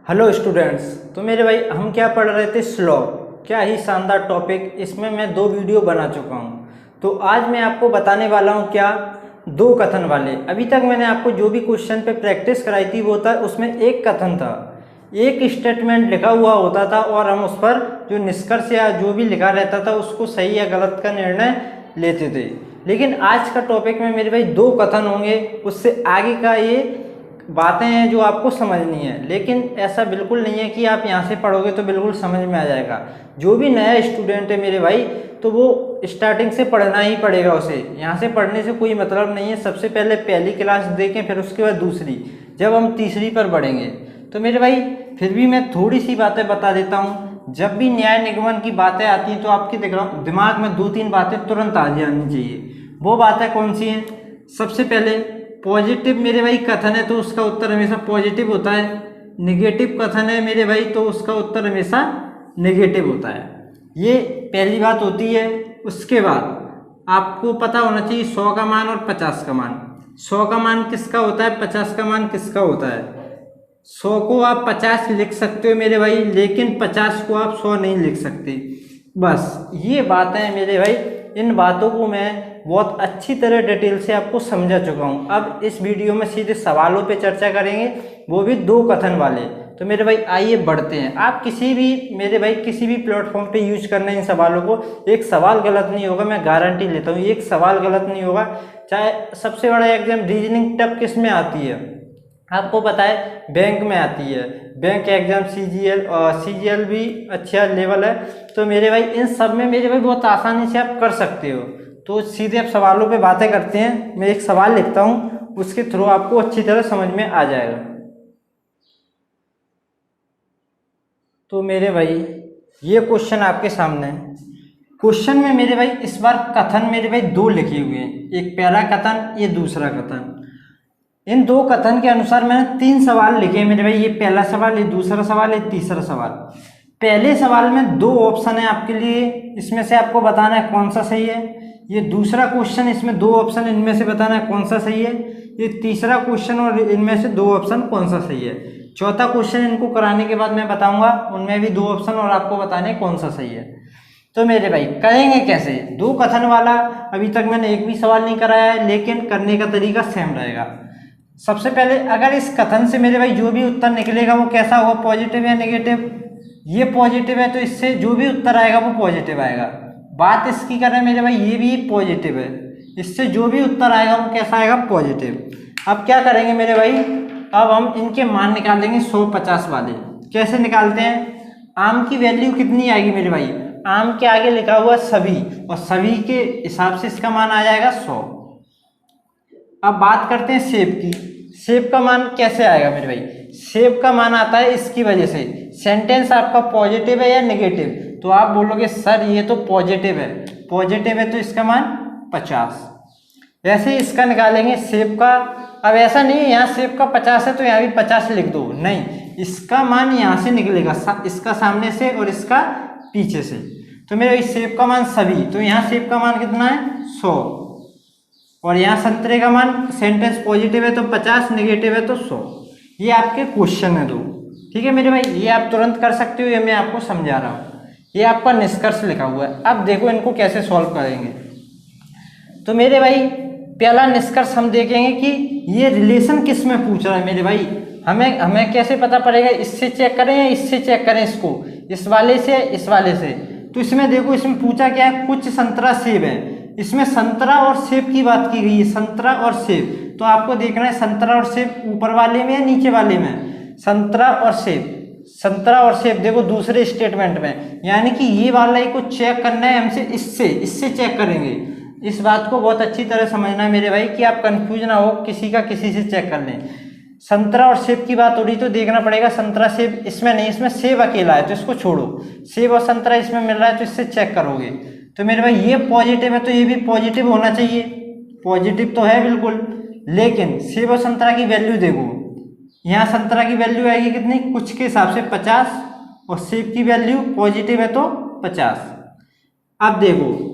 Hello students. तो मेरे भाई हम क्या पढ़ रहे थे, श्लोक। क्या ही शानदार टॉपिक, इसमें मैं 2 वीडियो बना चुका हूँ। तो आज मैं आपको बताने वाला हूँ क्या, 2 कथन वाले। अभी तक मैंने आपको जो भी क्वेश्चन पे प्रैक्टिस कराई थी वो था, उसमें एक कथन था, एक स्टेटमेंट लिखा हुआ होता था और हम उस पर जो निष्कर्ष या जो भी लिखा रहता था उसको सही या गलत का निर्णय लेते थे। लेकिन आज का टॉपिक में मेरे भाई 2 कथन होंगे, उससे आगे का ये बातें हैं जो आपको समझनी है। लेकिन ऐसा बिल्कुल नहीं है कि आप यहाँ से पढ़ोगे तो बिल्कुल समझ में आ जाएगा। जो भी नया स्टूडेंट है मेरे भाई, तो वो स्टार्टिंग से पढ़ना ही पड़ेगा उसे। यहाँ से पढ़ने से कोई मतलब नहीं है। सबसे पहले पहली क्लास देखें, फिर उसके बाद दूसरी, जब हम तीसरी पर बढ़ेंगे। तो मेरे भाई फिर भी मैं थोड़ी सी बातें बता देता हूँ। जब भी न्याय निगमन की बातें आती हैं तो आपके दिमाग में 2-3 बातें तुरंत आ जानी चाहिए। वो बातें कौन सी हैं? सबसे पहले पॉजिटिव मेरे भाई कथन है तो उसका उत्तर हमेशा पॉजिटिव होता है। निगेटिव कथन है मेरे भाई तो उसका उत्तर हमेशा नेगेटिव होता है। ये पहली बात होती है। उसके बाद आपको पता होना चाहिए 100 का मान और 50 का मान। 100 का मान किसका होता है, 50 का मान किसका होता है। 100 को आप 50 लिख सकते हो मेरे भाई, लेकिन 50 को आप 100 नहीं लिख सकते। बस ये बातें हैं मेरे भाई। इन बातों को मैं बहुत अच्छी तरह डिटेल से आपको समझा चुका हूँ। अब इस वीडियो में सीधे सवालों पे चर्चा करेंगे, वो भी 2 कथन वाले। तो मेरे भाई आइए बढ़ते हैं। आप किसी भी मेरे भाई किसी भी प्लेटफॉर्म पे यूज करना इन सवालों को, एक सवाल गलत नहीं होगा, मैं गारंटी लेता हूँ। एक सवाल गलत नहीं होगा। चाहे सबसे बड़ा एग्जाम रीजनिंग टफ किस में आती है आपको पता है, बैंक में आती है। बैंक एग्जाम सीजीएल भी अच्छा लेवल है। तो मेरे भाई इन सब में मेरे भाई बहुत आसानी से आप कर सकते हो। तो सीधे आप सवालों पे बातें करते हैं। मैं एक सवाल लिखता हूँ, उसके थ्रू आपको अच्छी तरह समझ में आ जाएगा। तो मेरे भाई ये क्वेश्चन आपके सामने है। क्वेश्चन में मेरे भाई इस बार कथन मेरे भाई 2 लिखे हुए हैं, एक पहला कथन, ये दूसरा कथन। इन 2 कथन के अनुसार मैंने 3 सवाल लिखे हैं मेरे भाई। ये पहला सवाल, ये दूसरा सवाल, ये तीसरा सवाल। पहले सवाल में 2 ऑप्शन है आपके लिए, इसमें से आपको बताना है कौन सा सही है। ये दूसरा क्वेश्चन, इसमें 2 ऑप्शन, इनमें से बताना है कौन सा सही है। ये तीसरा क्वेश्चन और इनमें से 2 ऑप्शन कौन सा सही है। चौथा क्वेश्चन इनको कराने के बाद मैं बताऊंगा, उनमें भी 2 ऑप्शन और आपको बताने कौन सा सही है। तो मेरे भाई करेंगे कैसे? 2 कथन वाला अभी तक मैंने एक भी सवाल नहीं कराया है, लेकिन करने का तरीका सेम रहेगा। सबसे पहले अगर इस कथन से मेरे भाई जो भी उत्तर निकलेगा वो कैसा होगा, पॉजिटिव या नेगेटिव। ये पॉजिटिव है तो इससे जो भी उत्तर आएगा वो पॉजिटिव आएगा। बात इसकी करें मेरे भाई, ये भी पॉजिटिव है, इससे जो भी उत्तर आएगा वो कैसा आएगा, पॉजिटिव। अब क्या करेंगे मेरे भाई, अब हम इनके मान निकाल देंगे 100-50 वाले। कैसे निकालते हैं? आम की वैल्यू कितनी आएगी मेरे भाई, आम के आगे लिखा हुआ सभी, और सभी के हिसाब से इसका मान आ जाएगा 100। अब बात करते हैं सेब की। सेब का मान कैसे आएगा मेरे भाई? सेब का मान आता है इसकी वजह से, सेंटेंस आपका पॉजिटिव है या नेगेटिव, तो आप बोलोगे सर ये तो पॉजिटिव है। पॉजिटिव है तो इसका मान 50। ऐसे इसका निकालेंगे सेब का। अब ऐसा नहीं है यहाँ सेब का 50 है तो यहाँ भी 50 लिख दो, नहीं, इसका मान यहाँ से निकलेगा, इसका सामने से और इसका पीछे से। तो मेरे सेब का मान सभी, तो यहाँ सेब का मान कितना है, 100। और यहाँ संतरे का मान, सेंटेंस पॉजिटिव है तो 50, नेगेटिव है तो 100। ये आपके क्वेश्चन है 2। ठीक है मेरे भाई, ये आप तुरंत कर सकते हो, ये मैं आपको समझा रहा हूँ। ये आपका निष्कर्ष लिखा हुआ है। अब देखो इनको कैसे सॉल्व करेंगे। तो मेरे भाई पहला निष्कर्ष हम देखेंगे कि ये रिलेशन किस में पूछ रहा है मेरे भाई। हमें कैसे पता पड़ेगा, इससे चेक करें या इससे चेक करें, इसको इस वाले से इस वाले से। तो इसमें देखो, इसमें पूछा क्या है, कुछ संतरा सेब है। इसमें संतरा और सेब की बात की गई है, संतरा और सेब। तो आपको देखना है संतरा और सेब ऊपर वाले में या नीचे वाले में। संतरा और सेब, संतरा और सेब देखो दूसरे स्टेटमेंट में, यानी कि ये वाला ही को चेक करना है हमसे, इससे चेक करेंगे। इस बात को बहुत अच्छी तरह समझना है मेरे भाई कि आप कंफ्यूज ना हो, किसी का किसी से चेक कर लें। संतरा और सेब की बात हो रही तो देखना पड़ेगा संतरा सेब, इसमें नहीं, इसमें सेब अकेला है तो इसको छोड़ो। सेब और संतरा इसमें मिल रहा है तो इससे चेक करोगे। तो मेरे भाई ये पॉजिटिव है तो ये भी पॉजिटिव होना चाहिए, पॉजिटिव तो है बिल्कुल। लेकिन सेब और संतरा की वैल्यू देखो, यहाँ संतरा की वैल्यू आएगी कितनी, कुछ के हिसाब से 50, और सेब की वैल्यू पॉजिटिव है तो 50। अब देखो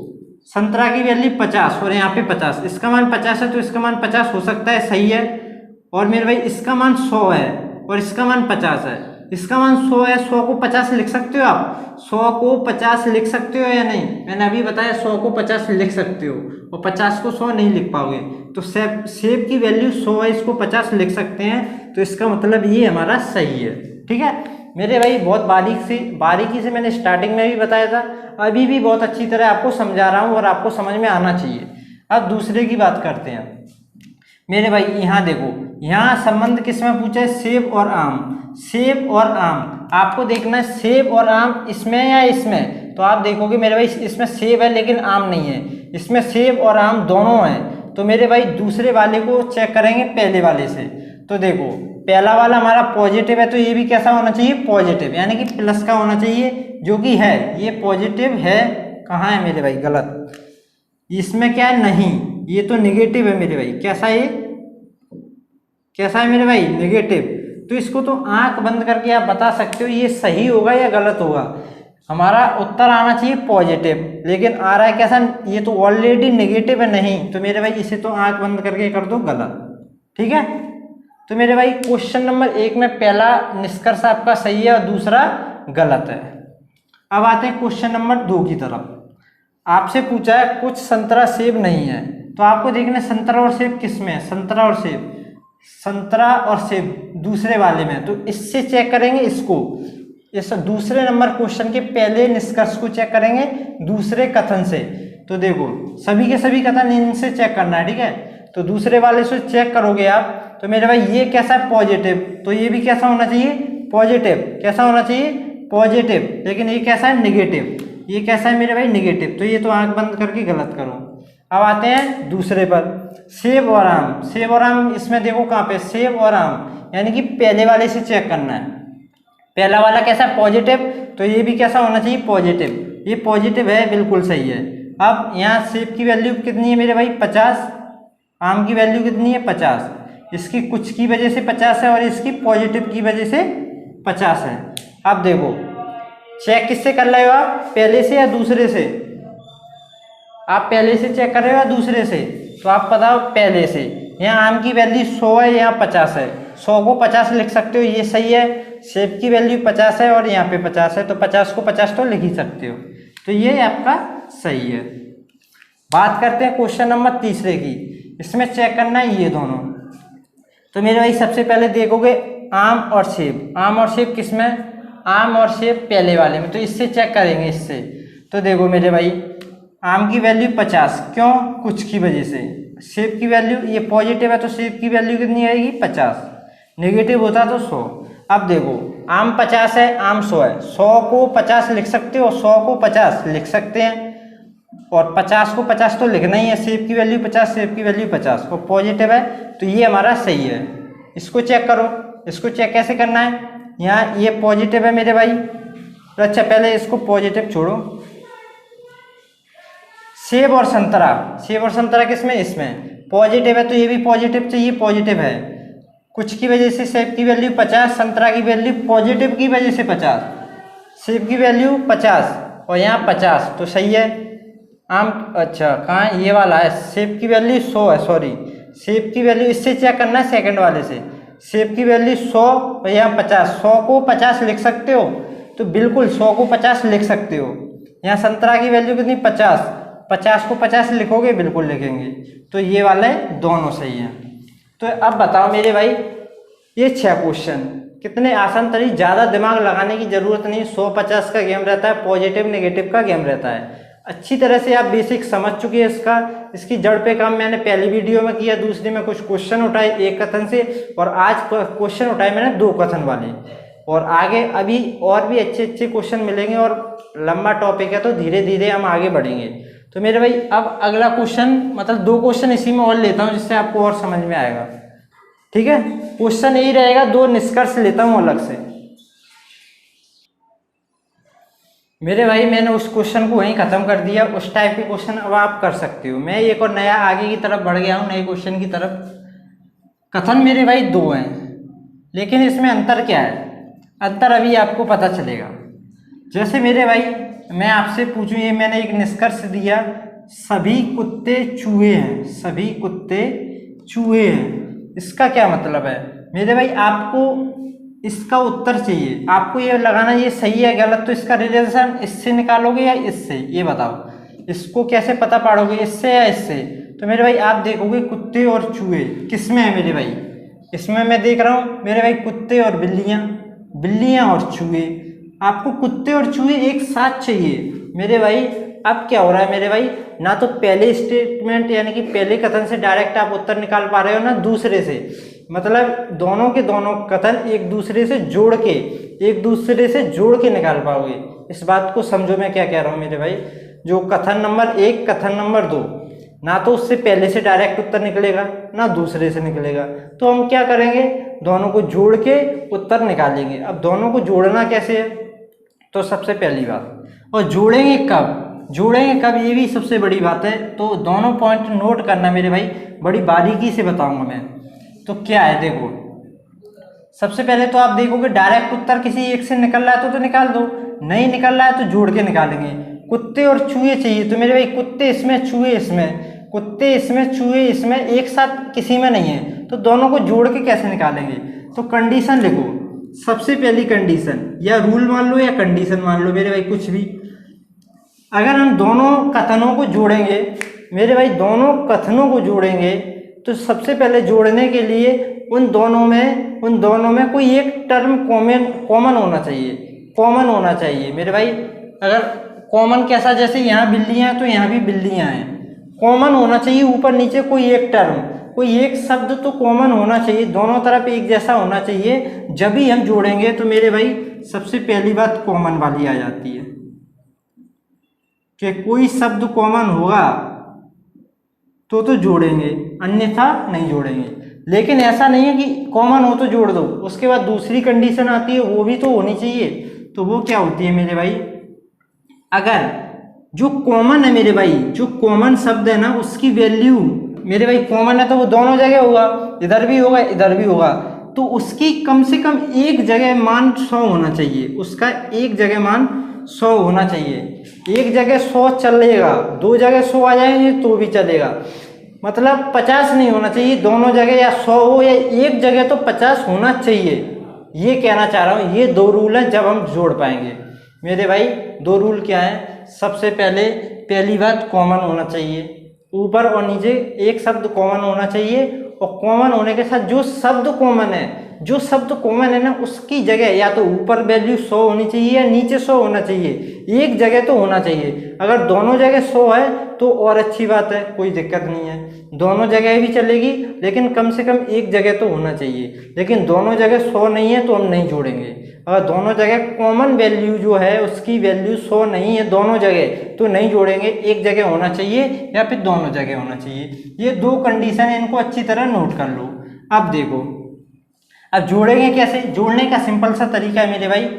संतरा की वैल्यू 50 और यहाँ पे 50, इसका मान 50 है तो इसका मान 50 हो सकता है, सही है। और मेरे भाई इसका मान 100 है और इसका मान 50 है, इसका मान 100 है, 100 को 50 लिख सकते हो आप? 100 को 50 लिख सकते हो या नहीं? मैंने अभी बताया 100 को 50 लिख सकते हो, और 50 को 100 नहीं लिख पाओगे। तो सेब की वैल्यू 100 है, इसको 50 लिख सकते हैं, तो इसका मतलब ये हमारा सही है। ठीक है मेरे भाई, बहुत बारीकी से मैंने स्टार्टिंग में भी बताया था, अभी भी बहुत अच्छी तरह आपको समझा रहा हूँ और आपको समझ में आना चाहिए। अब दूसरे की बात करते हैं मेरे भाई। यहाँ देखो, यहाँ संबंध किसमें पूछा है? सेब और आम। सेब और आम आपको देखना है, सेब और आम इसमें या इसमें? तो आप देखोगे मेरे भाई इसमें सेब है लेकिन आम नहीं है, इसमें सेब और आम दोनों हैं। तो मेरे भाई दूसरे वाले को चेक करेंगे पहले वाले से। तो देखो पहला वाला हमारा पॉजिटिव है, तो ये भी कैसा होना चाहिए? पॉजिटिव, यानी कि प्लस का होना चाहिए, जो कि है, ये पॉजिटिव है। कहाँ है मेरे भाई? गलत, इसमें क्या है? नहीं, ये तो निगेटिव है मेरे भाई। कैसा है? कैसा है मेरे भाई? निगेटिव। तो इसको तो आंख बंद करके आप बता सकते हो ये सही होगा या गलत होगा। हमारा उत्तर आना चाहिए पॉजिटिव, लेकिन आ रहा है कैसा? ये तो ऑलरेडी नेगेटिव है। नहीं, तो मेरे भाई इसे तो आंख बंद करके कर दो गलत। ठीक है, तो मेरे भाई क्वेश्चन नंबर 1 में पहला निष्कर्ष आपका सही है और दूसरा गलत है। अब आते हैं क्वेश्चन नंबर 2 की तरफ। आपसे पूछा है कुछ संतरा सेब नहीं है, तो आपको देखना है संतरा और सेब किस में है? संतरा और सेब, संतरा और सेब दूसरे वाले में। तो इससे चेक करेंगे इसको, इस दूसरे नंबर क्वेश्चन के पहले निष्कर्ष को चेक करेंगे दूसरे कथन से। तो देखो सभी के सभी कथन इनसे चेक करना है। ठीक है, तो दूसरे वाले से चेक करोगे आप, तो मेरे भाई ये कैसा है? पॉजिटिव, तो ये भी कैसा होना चाहिए? पॉजिटिव। कैसा होना चाहिए? पॉजिटिव। लेकिन ये कैसा है? निगेटिव। ये कैसा है मेरे भाई? निगेटिव। तो ये तो आंख बंद करके गलत करो। अब आते हैं दूसरे पर, सेब और आम। सेब और आम इसमें देखो कहाँ पे? सेब और आम, यानी कि पहले वाले से चेक करना है। पहला वाला कैसा? पॉजिटिव, तो ये भी कैसा होना चाहिए? पॉजिटिव। ये पॉजिटिव है, बिल्कुल सही है। अब यहाँ सेब की वैल्यू कितनी है मेरे भाई? 50। आम की वैल्यू कितनी है? 50। इसकी कुछ की वजह से 50 है और इसकी पॉजिटिव की वजह से 50 है। अब देखो चेक किससे कर रहे हो आप? पहले से या दूसरे से? आप पहले से चेक कर रहे हो या दूसरे से? तो आप बताओ पहले से। यहाँ आम की वैल्यू 100 है, यहाँ 50 है, 100 को 50 लिख सकते हो, ये सही है। सेब की वैल्यू 50 है और यहाँ पे 50 है, तो 50 को 50 तो लिख ही सकते हो, तो ये आपका सही है। बात करते हैं क्वेश्चन नंबर तीसरे की। इसमें चेक करना है ये दोनों। तो मेरे भाई सबसे पहले देखोगे आम और सेब। आम और सेब किस में? आम और सेब पहले वाले में, तो इससे चेक करेंगे इससे। तो देखो मेरे भाई आम की वैल्यू 50, क्यों? कुछ की वजह से। सेब की वैल्यू, ये पॉजिटिव है तो सेब की वैल्यू कितनी आएगी? 50। नेगेटिव होता तो 100। अब देखो आम 50 है, आम 100 है, 100 को 50 लिख सकते हो, 100 को 50 लिख सकते हैं, और 50 को 50 तो लिखना ही है। सेब की वैल्यू 50, सेब की वैल्यू 50 और पॉजिटिव है, तो ये हमारा सही है। इसको चेक करो। इसको चेक कैसे करना है? यहाँ ये पॉजिटिव है मेरे भाई, तो अच्छा पहले इसको पॉजिटिव छोड़ो। सेब और संतरा, सेब और संतरा किसमें? इसमें पॉजिटिव है, तो ये भी पॉजिटिव चाहिए, पॉजिटिव है। कुछ की वजह से सेब की वैल्यू 50, संतरा की वैल्यू पॉजिटिव की वजह से 50, सेब की वैल्यू 50 और यहाँ 50, तो सही है। आम, अच्छा कहाँ ये वाला है? सेब की वैल्यू 100 है, सॉरी, सेब की वैल्यू इससे चेक करना है सेकंड वाले से। सेब की वैल्यू 100 और यहाँ 50, 100 को 50 लिख सकते हो, तो बिल्कुल 100 को 50 लिख सकते हो। यहाँ संतरा की वैल्यू कितनी? 50, 50 को 50 लिखोगे? बिल्कुल लिखेंगे, तो ये वाले दोनों सही हैं। तो अब बताओ मेरे भाई ये 6 क्वेश्चन कितने आसान तरीके, ज़्यादा दिमाग लगाने की ज़रूरत नहीं। 100-50 का गेम रहता है, पॉजिटिव नेगेटिव का गेम रहता है। अच्छी तरह से आप बेसिक समझ चुके हैं इसका। इसकी जड़ पे काम मैंने पहली वीडियो में किया, दूसरी में कुछ क्वेश्चन उठाए एक कथन से, और आज क्वेश्चन उठाए मैंने 2 कथन वाले। और आगे अभी और भी अच्छे अच्छे क्वेश्चन मिलेंगे, और लंबा टॉपिक है तो धीरे धीरे हम आगे बढ़ेंगे। तो मेरे भाई अब अगला क्वेश्चन, मतलब 2 क्वेश्चन इसी में और लेता हूँ जिससे आपको और समझ में आएगा। ठीक है, क्वेश्चन यही रहेगा, 2 निष्कर्ष लेता हूँ अलग से। मेरे भाई मैंने उस क्वेश्चन को वहीं खत्म कर दिया, उस टाइप के क्वेश्चन अब आप कर सकते हो। मैं एक और नया आगे की तरफ बढ़ गया हूँ, नए क्वेश्चन की तरफ। कथन मेरे भाई 2 हैं, लेकिन इसमें अंतर क्या है? अंतर अभी आपको पता चलेगा। जैसे मेरे भाई मैं आपसे पूछूं, ये मैंने एक निष्कर्ष दिया, सभी कुत्ते चूहे हैं, सभी कुत्ते चूहे हैं, इसका क्या मतलब है? मेरे भाई आपको इसका उत्तर चाहिए आपको। ये लगाना ये सही है गलत, तो इसका रिलेशन इससे निकालोगे या इससे, ये बताओ। इसको कैसे पता पाड़ोगे, इससे या इससे? तो मेरे भाई आप देखोगे कुत्ते और चूहे किस में है मेरे भाई, इसमें मैं देख रहा हूँ मेरे भाई कुत्ते और बिल्लियाँ, बिल्लियाँ और चूहे। आपको कुत्ते और चूहे एक साथ चाहिए मेरे भाई। अब क्या हो रहा है मेरे भाई, ना तो पहले स्टेटमेंट यानी कि पहले कथन से डायरेक्ट आप उत्तर निकाल पा रहे हो, ना दूसरे से। मतलब दोनों के दोनों कथन एक दूसरे से जोड़ के निकाल पाओगे। इस बात को समझो मैं क्या कह रहा हूँ मेरे भाई। जो कथन नंबर 1 कथन नंबर 2, ना तो उससे पहले से डायरेक्ट उत्तर निकलेगा ना दूसरे से निकलेगा, तो हम क्या करेंगे, दोनों को जोड़ के उत्तर निकालेंगे। अब दोनों को जोड़ना कैसे है, तो सबसे पहली बात, और जोड़ेंगे कब ये भी सबसे बड़ी बात है। तो दोनों पॉइंट नोट करना मेरे भाई, बड़ी बारीकी से बताऊंगा मैं। तो क्या है देखो, सबसे पहले तो आप देखोगे डायरेक्ट उत्तर किसी एक से निकल रहा है तो निकाल दो, नहीं निकल रहा है तो जोड़ के निकालेंगे। कुत्ते और चूहे चाहिए, तो मेरे भाई कुत्ते इसमें चूहे इसमें, कुत्ते इसमें चूहे इसमें, एक साथ किसी में नहीं है, तो दोनों को जोड़ के कैसे निकालेंगे। तो कंडीशन लिखो, सबसे पहली कंडीशन, या रूल मान लो या कंडीशन मान लो मेरे भाई, कुछ भी। अगर हम दोनों कथनों को जोड़ेंगे मेरे भाई, दोनों कथनों को जोड़ेंगे, तो सबसे पहले जोड़ने के लिए उन दोनों में कोई एक टर्म कॉमन होना चाहिए मेरे भाई। अगर कॉमन कैसा, जैसे यहाँ बिल्लियाँ हैं तो यहाँ भी बिल्लियाँ हैं, कॉमन होना चाहिए ऊपर नीचे कोई एक टर्म, कोई एक शब्द तो कॉमन होना चाहिए, दोनों तरफ एक जैसा होना चाहिए। जब भी हम जोड़ेंगे तो मेरे भाई सबसे पहली बात कॉमन वाली आ जाती है कि कोई शब्द कॉमन होगा तो जोड़ेंगे, अन्यथा नहीं जोड़ेंगे। लेकिन ऐसा नहीं है कि कॉमन हो तो जोड़ दो, उसके बाद दूसरी कंडीशन आती है, वो भी तो होनी चाहिए। तो वो क्या होती है मेरे भाई, अगर जो कॉमन है मेरे भाई, जो कॉमन शब्द है ना, उसकी वैल्यू मेरे भाई कॉमन है तो वो दोनों जगह होगा, इधर भी होगा इधर भी होगा, तो उसकी कम से कम एक जगह मान 100 होना चाहिए, उसका एक जगह मान 100 होना चाहिए। एक जगह 100 चलेगा, दो जगह 100 आ जाएंगे तो भी चलेगा, मतलब 50 नहीं होना चाहिए दोनों जगह, या 100 हो या एक जगह तो 50 होना चाहिए। ये कहना चाह रहा हूँ, ये दो रूल हैं जब हम जोड़ पाएंगे मेरे भाई। दो रूल क्या है, सबसे पहली बात कॉमन होना चाहिए, ऊपर और नीचे एक शब्द कॉमन होना चाहिए, और कॉमन होने के साथ जो शब्द कॉमन है ना, उसकी जगह या तो ऊपर वैल्यू 100 होनी चाहिए या नीचे 100 होना चाहिए, एक जगह तो होना चाहिए। अगर दोनों जगह 100 है तो और अच्छी बात है, कोई दिक्कत नहीं है, दोनों जगह भी चलेगी, लेकिन कम से कम एक जगह तो होना चाहिए। लेकिन दोनों जगह 100 नहीं है तो हम नहीं जोड़ेंगे। अगर दोनों जगह कॉमन वैल्यू जो है उसकी वैल्यू 100 नहीं है दोनों जगह, तो नहीं जोड़ेंगे, एक जगह होना चाहिए या फिर दोनों जगह होना चाहिए। ये दो कंडीशन है, इनको अच्छी तरह नोट कर लो। अब देखो, अब जोड़ेंगे कैसे, जोड़ने का सिंपल सा तरीका है मेरे भाई,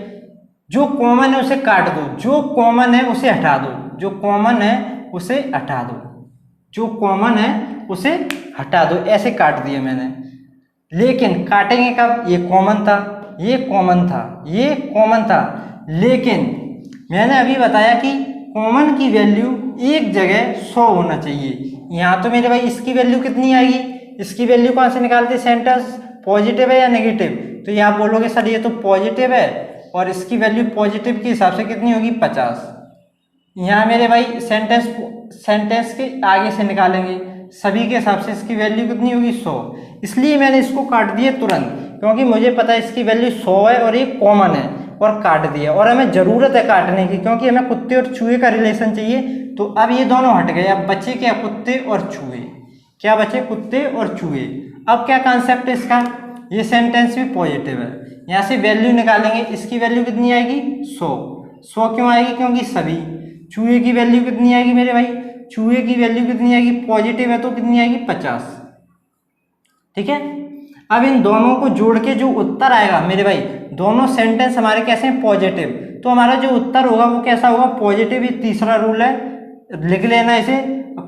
जो कॉमन है उसे काट दो, जो कॉमन है उसे हटा दो, जो कॉमन है उसे हटा दो, जो कॉमन है उसे हटा दो, ऐसे काट दिया मैंने। लेकिन काटेंगे कब, ये कॉमन था, ये कॉमन था, ये कॉमन था, लेकिन मैंने अभी बताया कि कॉमन की वैल्यू एक जगह 100 होना चाहिए। यहाँ तो मेरे भाई इसकी वैल्यू कितनी आएगी, इसकी वैल्यू कहाँ से निकालते, सेंटेंस पॉजिटिव है या नेगेटिव, तो यहाँ बोलोगे सर ये तो पॉजिटिव है, और इसकी वैल्यू पॉजिटिव के हिसाब से कितनी होगी 50। यहाँ मेरे भाई सेंटेंस के आगे से निकालेंगे, सभी के हिसाब से इसकी वैल्यू कितनी होगी 100, इसलिए मैंने इसको काट दिया तुरंत, क्योंकि मुझे पता है इसकी वैल्यू 100 है और ये कॉमन है, और काट दिया। और हमें ज़रूरत है काटने की, क्योंकि हमें कुत्ते और चूहे का रिलेशन चाहिए। तो अब ये दोनों हट गए, अब बचे क्या, कुत्ते और चूहे, क्या बचे, कुत्ते और चूहे। अब क्या कॉन्सेप्ट है इसका, ये सेंटेंस भी पॉजिटिव है, यहाँ से वैल्यू निकालेंगे, इसकी वैल्यू कितनी आएगी 100। 100 क्यों आएगी, क्योंकि सभी। चूहे की वैल्यू कितनी आएगी मेरे भाई, चूहे की वैल्यू कितनी आएगी, पॉजिटिव है तो कितनी आएगी 50। ठीक है, अब इन दोनों को जोड़ के जो उत्तर आएगा मेरे भाई, दोनों सेंटेंस हमारे कैसे हैं, पॉजिटिव, तो हमारा जो उत्तर होगा वो कैसा होगा, पॉजिटिव। ये तीसरा रूल है, लिख लेना इसे,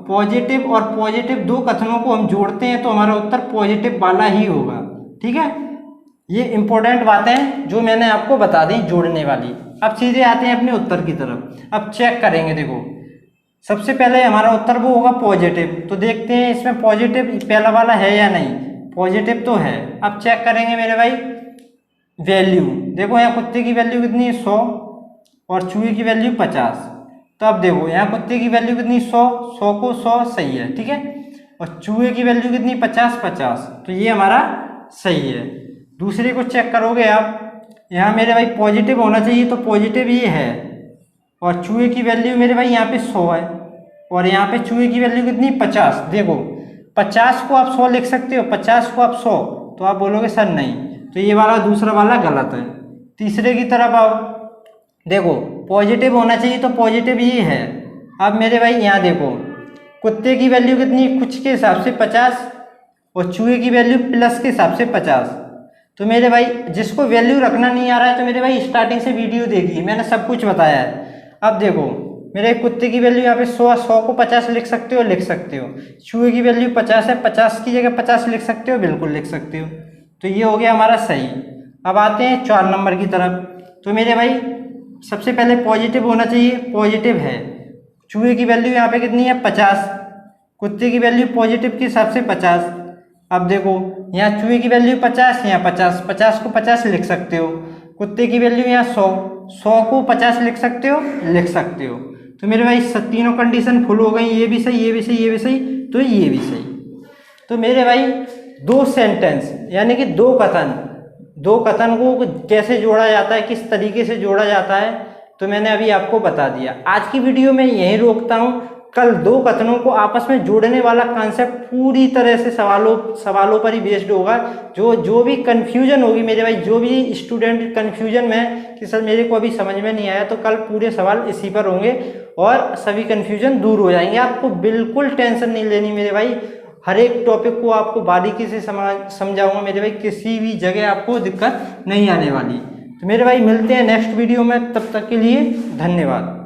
पॉजिटिव और पॉजिटिव दो कथनों को हम जोड़ते हैं तो हमारा उत्तर पॉजिटिव वाला ही होगा। ठीक है, ये इंपॉर्टेंट बातें जो मैंने आपको बता दी जोड़ने वाली। अब सीधे आते हैं अपने उत्तर की तरफ। अब चेक करेंगे, देखो सबसे पहले हमारा उत्तर वो होगा पॉजिटिव, तो देखते हैं इसमें पॉजिटिव पहला वाला है या नहीं, पॉजिटिव तो है। अब चेक करेंगे मेरे भाई, वैल्यू, देखो यहाँ कुत्ते की वैल्यू कितनी है 100 और चूहे की वैल्यू 50। तो अब देखो यहाँ कुत्ते की वैल्यू कितनी 100, 100 को 100 सही है, ठीक है, और चूहे की वैल्यू कितनी 50, 50, तो ये हमारा सही है। दूसरे को चेक करोगे आप, यहाँ मेरे भाई पॉजिटिव होना चाहिए तो पॉजिटिव ये है, और चूहे की वैल्यू मेरे भाई यहाँ पे 100 है और यहाँ पे चूहे की वैल्यू कितनी 50। देखो 50 को आप 100 लिख सकते हो, 50 को आप 100, तो आप बोलोगे सर नहीं, तो ये वाला दूसरा वाला गलत है। तीसरे की तरफ आओ, देखो पॉजिटिव होना चाहिए तो पॉजिटिव ये है। अब मेरे भाई यहाँ देखो कुत्ते की वैल्यू कितनी, कुछ के हिसाब से 50 और चूहे की वैल्यू प्लस के हिसाब से 50। तो मेरे भाई जिसको वैल्यू रखना नहीं आ रहा है तो मेरे भाई स्टार्टिंग से वीडियो देखिए, मैंने सब कुछ बताया है। अब देखो मेरे कुत्ते की वैल्यू यहाँ पे 100, 100 को 50 लिख सकते हो, लिख सकते हो। चूहे की वैल्यू 50 है, 50 की जगह 50 लिख सकते हो, बिल्कुल लिख सकते हो। तो ये हो गया हमारा सही। अब आते हैं 4 नंबर की तरफ। तो मेरे भाई सबसे पहले पॉजिटिव होना चाहिए, पॉजिटिव है। चूहे की वैल्यू यहाँ पे कितनी है 50, कुत्ते की वैल्यू पॉजिटिव के हिसाब से 50। अब देखो यहाँ चूहे की वैल्यू 50, यहाँ 50, 50 को 50 लिख सकते हो। कुत्ते की वैल्यू यहाँ 100, 100 को 50 लिख सकते हो, लिख सकते हो। तो मेरे भाई तीनों कंडीशन फुल हो गई, ये भी सही, ये भी सही, ये भी सही, तो ये भी सही। तो मेरे भाई 2 सेंटेंस यानी कि 2 कथन, 2 कथन को कैसे जोड़ा जाता है, किस तरीके से जोड़ा जाता है, तो मैंने अभी आपको बता दिया। आज की वीडियो में यहीं रोकता हूँ। कल 2 कथनों को आपस में जोड़ने वाला कॉन्सेप्ट पूरी तरह से सवालों पर ही बेस्ड होगा। जो भी कंफ्यूजन होगी मेरे भाई, जो भी स्टूडेंट कंफ्यूजन में कि सर मेरे को अभी समझ में नहीं आया, तो कल पूरे सवाल इसी पर होंगे और सभी कंफ्यूजन दूर हो जाएंगे। आपको बिल्कुल टेंशन नहीं लेनी मेरे भाई, हर एक टॉपिक को आपको बारीकी से समझाऊंगा मेरे भाई, किसी भी जगह आपको दिक्कत नहीं आने वाली। तो मेरे भाई मिलते हैं नेक्स्ट वीडियो में, तब तक के लिए धन्यवाद।